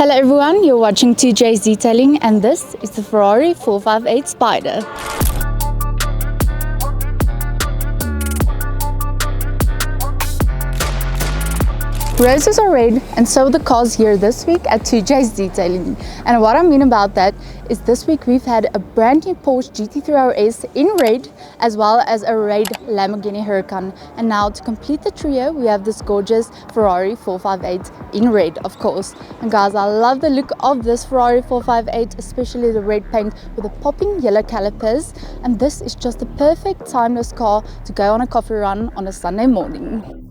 Hello everyone, you're watching 2J's Detailing and this is the Ferrari 458 Spider. Roses are red and so are the cars here this week at 2J's Detailing. And what I mean about that is this week we've had a brand new Porsche GT3 RS in red as well as a red Lamborghini Huracan. And now to complete the trio we have this gorgeous Ferrari 458 in red, of course. And guys, I love the look of this Ferrari 458, especially the red paint with the popping yellow calipers. And this is just the perfect timeless car to go on a coffee run on a Sunday morning.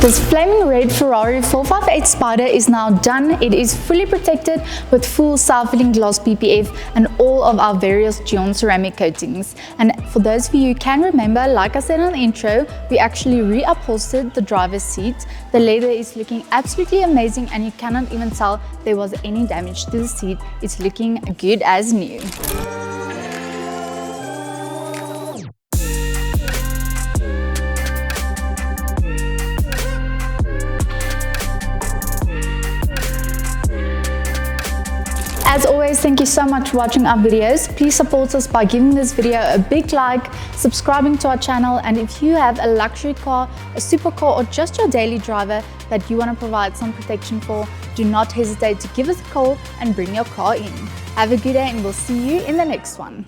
This flaming red Ferrari 458 Spider is now done. It is fully protected with full self-filling glass PPF and all of our various Gyeon ceramic coatings. And for those of you who can remember, like I said on the intro, we actually re-upholstered the driver's seat. The leather is looking absolutely amazing and you cannot even tell there was any damage to the seat. It's looking good as new. As always, thank you so much for watching our videos. Please support us by giving this video a big like, subscribing to our channel, and if you have a luxury car, a supercar, or just your daily driver that you want to provide some protection for, do not hesitate to give us a call and bring your car in. Have a good day and we'll see you in the next one.